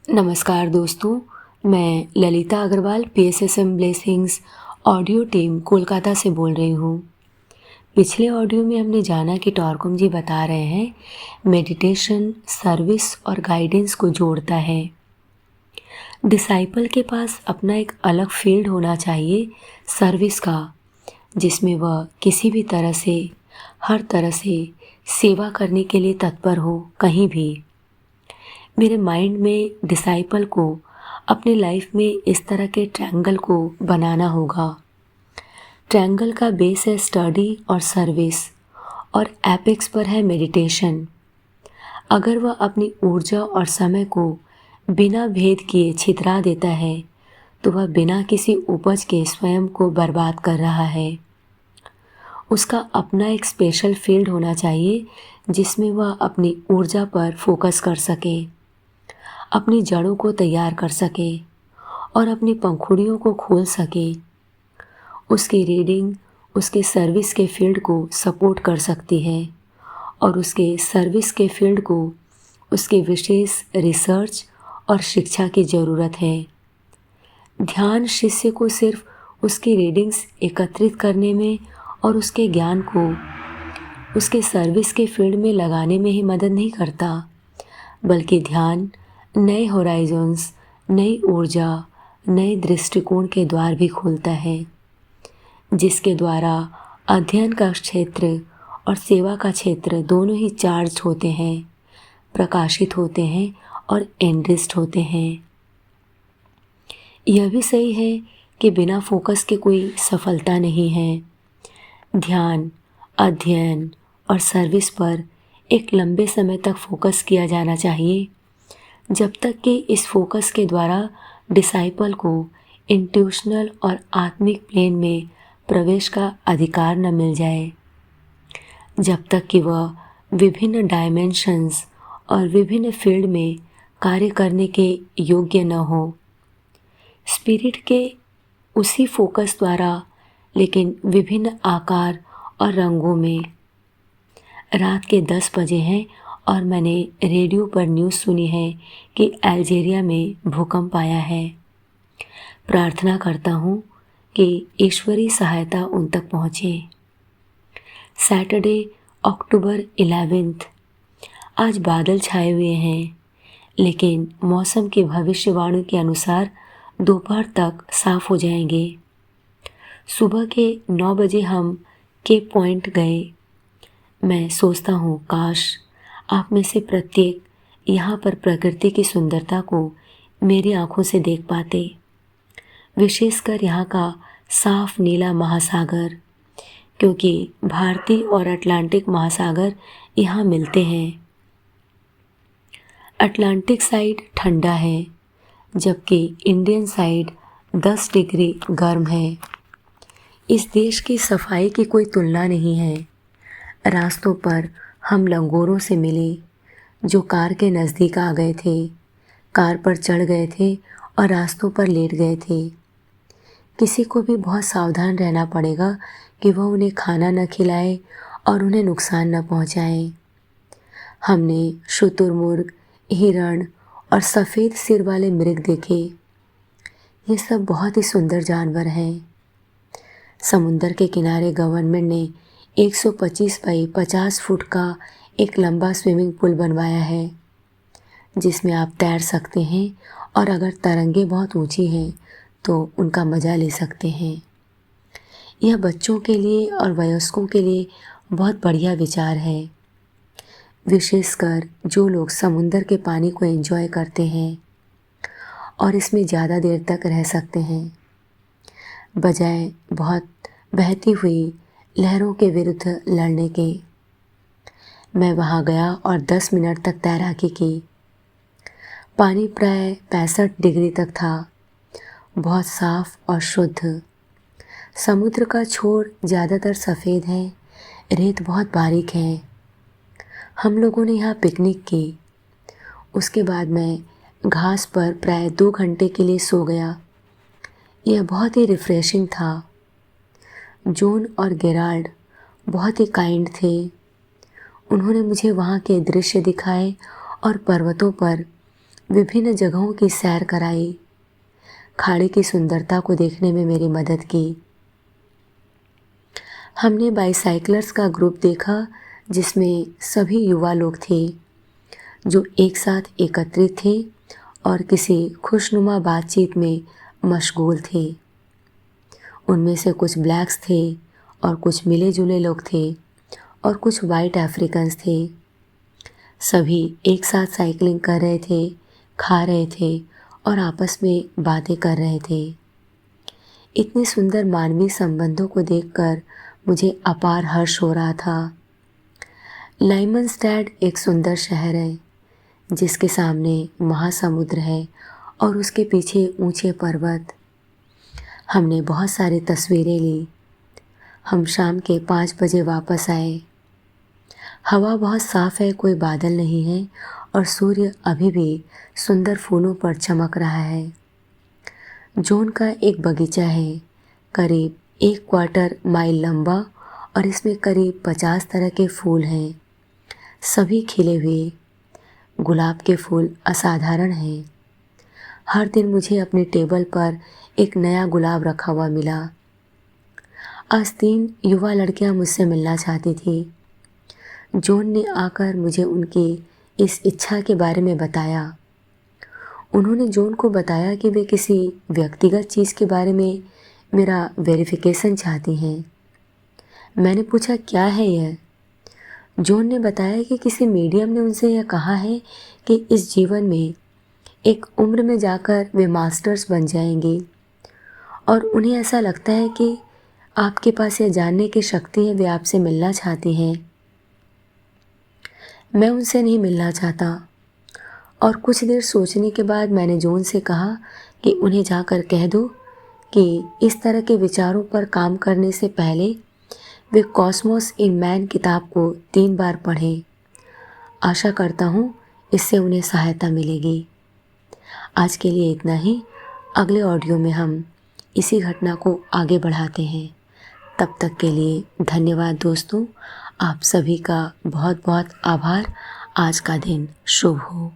नमस्कार दोस्तों, मैं Lalita Agarwal PSSM blessings audio team Kolkata से बोल रही हूँ। पिछले ऑडियो में हमने जाना कि टॉरकुम जी बता रहे हैं मेडिटेशन सर्विस और गाइडेंस को जोड़ता है। डिसाइपल के पास अपना एक अलग फील्ड होना चाहिए सर्विस का, जिसमें वह किसी भी तरह से हर तरह से सेवा करने के लिए तत्पर हो कहीं भी। मेरे माइंड में डिसाइपल को अपने लाइफ में इस तरह के ट्रायंगल को बनाना होगा। ट्रायंगल का बेस है स्टडी और सर्विस और एपेक्स पर है मेडिटेशन। अगर वह अपनी ऊर्जा और समय को बिना भेद किए छितरा देता है तो वह बिना किसी उपज के स्वयं को बर्बाद कर रहा है। उसका अपना एक स्पेशल फील्ड होना चाहिए जिसमें वह अपनी ऊर्जा पर फोकस कर सके, अपनी जड़ों को तैयार कर सके और अपनी पंखुड़ियों को खोल सके। उसकी रीडिंग उसके सर्विस के फील्ड को सपोर्ट कर सकती है और उसके सर्विस के फील्ड को उसके विशेष रिसर्च और शिक्षा की ज़रूरत है। ध्यान शिष्य को सिर्फ उसकी रीडिंग्स एकत्रित करने में और उसके ज्ञान को उसके सर्विस के फील्ड में लगाने में ही मदद नहीं करता, बल्कि ध्यान नए होराइजन्स, नई ऊर्जा, नए दृष्टिकोण के द्वार भी खोलता है, जिसके द्वारा अध्ययन का क्षेत्र और सेवा का क्षेत्र दोनों ही चार्ज होते हैं, प्रकाशित होते हैं और एनरिच्ड होते हैं। यह भी सही है कि बिना फोकस के कोई सफलता नहीं है। ध्यान, अध्ययन और सर्विस पर एक लंबे समय तक फोकस किया जाना चाहिए, जब तक कि इस फोकस के द्वारा डिसाइपल को इंट्यूशनल और आत्मिक प्लेन में प्रवेश का अधिकार न मिल जाए, जब तक कि वह विभिन्न डायमेंशंस और विभिन्न फील्ड में कार्य करने के योग्य न हो। स्पिरिट के उसी फोकस द्वारा, लेकिन विभिन्न आकार और रंगों में। रात के 10 बजे हैं और मैंने रेडियो पर न्यूज़ सुनी है कि अल्जीरिया में भूकंप आया है। प्रार्थना करता हूँ कि ईश्वरीय सहायता उन तक पहुँचे। सैटरडे अक्टूबर 11। आज बादल छाए हुए हैं, लेकिन मौसम की भविष्यवाणी के अनुसार दोपहर तक साफ हो जाएंगे। सुबह के 9 बजे हम केप पॉइंट गए। मैं सोचता हूँ काश आप में से प्रत्येक यहाँ पर प्रकृति की सुंदरता को मेरी आँखों से देख पाते, विशेषकर यहाँ का साफ नीला महासागर, क्योंकि भारतीय और अटलांटिक महासागर यहाँ मिलते हैं। अटलांटिक साइड ठंडा है, जबकि इंडियन साइड 10 डिग्री गर्म है। इस देश की सफाई की कोई तुलना नहीं है। रास्तों पर हम लंगोरों से मिले जो कार के नज़दीक आ गए थे, कार पर चढ़ गए थे और रास्तों पर लेट गए थे। किसी को भी बहुत सावधान रहना पड़ेगा कि वह उन्हें खाना न खिलाए और उन्हें नुकसान न पहुंचाए। हमने शुतुरमुर्ग, हिरण और सफ़ेद सिर वाले मृग देखे। ये सब बहुत ही सुंदर जानवर हैं। समुंदर के किनारे गवर्नमेंट ने 125 बाई 50 फुट का एक लंबा स्विमिंग पूल बनवाया है, जिसमें आप तैर सकते हैं और अगर तरंगें बहुत ऊंची हैं तो उनका मज़ा ले सकते हैं। यह बच्चों के लिए और वयस्कों के लिए बहुत बढ़िया विचार है, विशेषकर जो लोग समुंदर के पानी को एंजॉय करते हैं और इसमें ज़्यादा देर तक रह सकते हैं, बजाय बहुत बहती हुई लहरों के विरुद्ध लड़ने के। मैं वहाँ गया और 10 मिनट तक तैराकी की। पानी प्राय 65 डिग्री तक था, बहुत साफ और शुद्ध। समुद्र का छोर ज़्यादातर सफ़ेद है, रेत बहुत बारीक है। हम लोगों ने यहाँ पिकनिक की। उसके बाद मैं घास पर प्राय 2 घंटे के लिए सो गया। यह बहुत ही रिफ़्रेशिंग था। जॉन और गेराल्ड बहुत ही काइंड थे। उन्होंने मुझे वहाँ के दृश्य दिखाए और पर्वतों पर विभिन्न जगहों की सैर कराई, खाड़ी की सुंदरता को देखने में मेरी मदद की। हमने बाईसाइकिलर्स का ग्रुप देखा जिसमें सभी युवा लोग थे जो एक साथ एकत्रित थे और किसी खुशनुमा बातचीत में मशगूल थे। उनमें से कुछ ब्लैक्स थे और कुछ मिले जुले लोग थे और कुछ वाइट अफ्रीकन्स थे। सभी एक साथ साइकिलिंग कर रहे थे, खा रहे थे और आपस में बातें कर रहे थे। इतने सुंदर मानवीय संबंधों को देखकर मुझे अपार हर्ष हो रहा था। लाइमनस्टैड एक सुंदर शहर है जिसके सामने महासमुद्र है और उसके पीछे ऊंचे पर्वत। हमने बहुत सारी तस्वीरें ली। हम शाम के 5 बजे वापस आए। हवा बहुत साफ़ है, कोई बादल नहीं है और सूर्य अभी भी सुंदर फूलों पर चमक रहा है। जोन का एक बगीचा है, करीब 1/4 माइल लंबा और इसमें करीब 50 तरह के फूल हैं, सभी खिले हुए। गुलाब के फूल असाधारण हैं। हर दिन मुझे अपनी टेबल पर एक नया गुलाब रखा हुआ मिला। आज 3 युवा लड़कियां मुझसे मिलना चाहती थी। जॉन ने आकर मुझे उनकी इस इच्छा के बारे में बताया। उन्होंने जॉन को बताया कि वे किसी व्यक्तिगत चीज़ के बारे में मेरा वेरिफिकेशन चाहती हैं। मैंने पूछा, क्या है यह? जॉन ने बताया कि किसी मीडियम ने उनसे यह कहा है कि इस जीवन में एक उम्र में जाकर वे मास्टर्स बन जाएंगे और उन्हें ऐसा लगता है कि आपके पास यह जानने की शक्ति है, वे आपसे मिलना चाहती हैं। मैं उनसे नहीं मिलना चाहता। और कुछ देर सोचने के बाद मैंने जॉन से कहा कि उन्हें जाकर कह दो कि इस तरह के विचारों पर काम करने से पहले वे कॉस्मोस इन मैन किताब को 3 बार पढ़ें। आशा करता हूँ इससे उन्हें सहायता मिलेगी। आज के लिए इतना ही। अगले ऑडियो में हम इसी घटना को आगे बढ़ाते हैं। तब तक के लिए धन्यवाद दोस्तों। आप सभी का बहुत बहुत आभार। आज का दिन शुभ हो।